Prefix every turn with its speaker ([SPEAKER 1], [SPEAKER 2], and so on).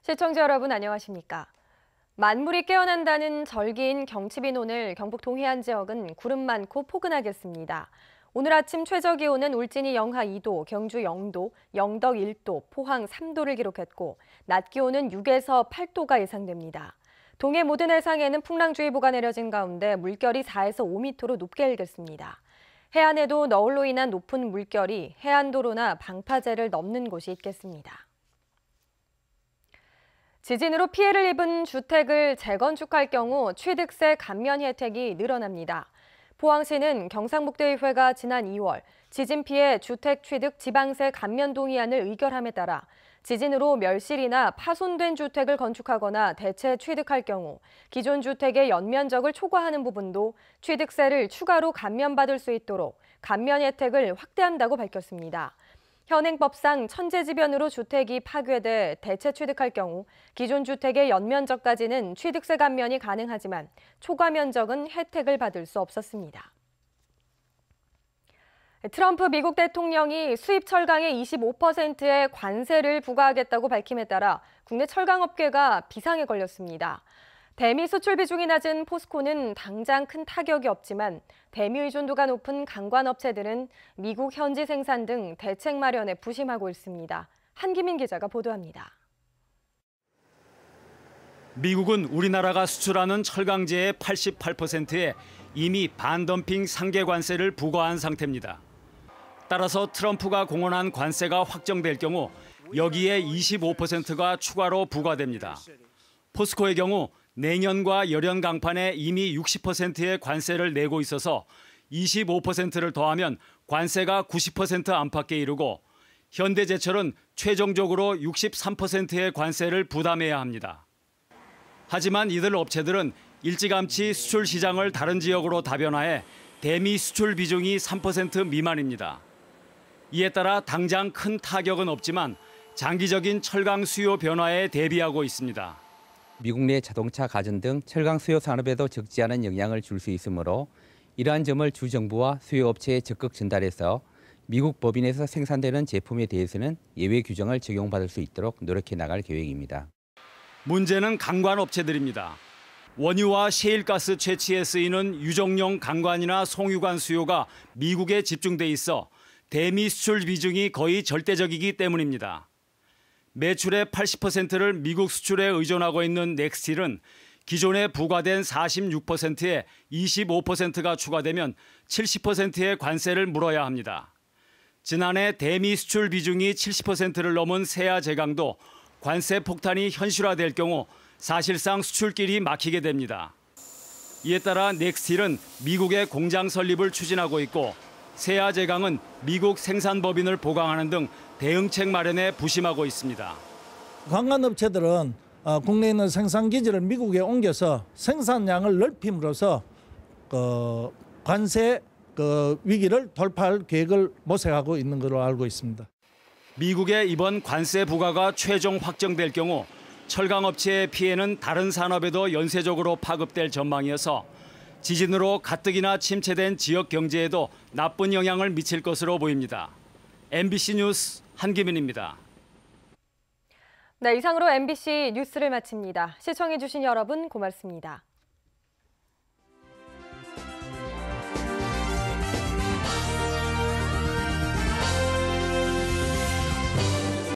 [SPEAKER 1] 시청자 여러분 안녕하십니까? 만물이 깨어난다는 절기인 경칩인 오늘 경북 동해안 지역은 구름 많고 포근하겠습니다. 오늘 아침 최저기온은 울진이 영하 2도, 경주 0도, 영덕 1도, 포항 3도를 기록했고 낮 기온은 6에서 8도가 예상됩니다. 동해 모든 해상에는 풍랑주의보가 내려진 가운데 물결이 4에서 5m로 높게 일겠습니다. 해안에도 너울로 인한 높은 물결이 해안도로나 방파제를 넘는 곳이 있겠습니다. 지진으로 피해를 입은 주택을 재건축할 경우 취득세 감면 혜택이 늘어납니다. 포항시는 경상북도의회가 지난 2월 지진 피해 주택 취득 지방세 감면 동의안을 의결함에 따라 지진으로 멸실이나 파손된 주택을 건축하거나 대체 취득할 경우 기존 주택의 연면적을 초과하는 부분도 취득세를 추가로 감면받을 수 있도록 감면 혜택을 확대한다고 밝혔습니다. 현행법상 천재지변으로 주택이 파괴돼 대체 취득할 경우 기존 주택의 연면적까지는 취득세 감면이 가능하지만 초과 면적은 혜택을 받을 수 없었습니다. 트럼프 미국 대통령이 수입 철강에 25%의 관세를 부과하겠다고 밝힘에 따라 국내 철강업계가 비상에 걸렸습니다. 대미 수출 비중이 낮은 포스코는 당장 큰 타격이 없지만 대미 의존도가 높은 강관업체들은 미국 현지 생산 등 대책 마련에 부심하고 있습니다. 한기민 기자가 보도합니다.
[SPEAKER 2] 미국은 우리나라가 수출하는 철강재의 88%에 이미 반덤핑 상계 관세를 부과한 상태입니다. 따라서 트럼프가 공언한 관세가 확정될 경우 여기에 25%가 추가로 부과됩니다. 포스코의 경우 내년과 열연 강판에 이미 60%의 관세를 내고 있어서 25%를 더하면 관세가 90% 안팎에 이르고 현대제철은 최종적으로 63%의 관세를 부담해야 합니다. 하지만 이들 업체들은 일찌감치 수출 시장을 다른 지역으로 다변화해 대미 수출 비중이 3% 미만입니다. 이에 따라 당장 큰 타격은 없지만 장기적인 철강 수요 변화에 대비하고 있습니다.
[SPEAKER 3] 미국 내 자동차, 가전 등 철강 수요 산업에도 적지 않은 영향을 줄 수 있으므로 이러한 점을 주 정부와 수요업체에 적극 전달해서 미국 법인에서 생산되는 제품에 대해서는 예외 규정을 적용받을 수 있도록 노력해 나갈 계획입니다.
[SPEAKER 2] 문제는 강관업체들입니다. 원유와 셰일가스 채취에 쓰이는 유정용 강관이나 송유관 수요가 미국에 집중돼 있어 대미 수출 비중이 거의 절대적이기 때문입니다. 매출의 80%를 미국 수출에 의존하고 있는 넥스틸은 기존에 부과된 46%에 25%가 추가되면 70%의 관세를 물어야 합니다. 지난해 대미 수출 비중이 70%를 넘은 세아제강도 관세 폭탄이 현실화될 경우 사실상 수출길이 막히게 됩니다. 이에 따라 넥스틸은 미국의 공장 설립을 추진하고 있고 세아제강은 미국 생산법인을 보강하는 등 대응책 마련에 부심하고 있습니다.
[SPEAKER 4] 관광업체들은 국내에 있는 생산기지를 미국에 옮겨서 생산량을 넓힘으로써 관세 위기를 돌파할 계획을 모색하고 있는 것으로 알고 있습니다.
[SPEAKER 2] 미국의 이번 관세 부과가 최종 확정될 경우 철강업체의 피해는 다른 산업에도 연쇄적으로 파급될 전망이어서 지진으로 가뜩이나 침체된 지역 경제에도 나쁜 영향을 미칠 것으로 보입니다. MBC 뉴스 한기민입니다.
[SPEAKER 1] 네, 이상으로 MBC 뉴스를 마칩니다. 시청해주신 여러분 고맙습니다.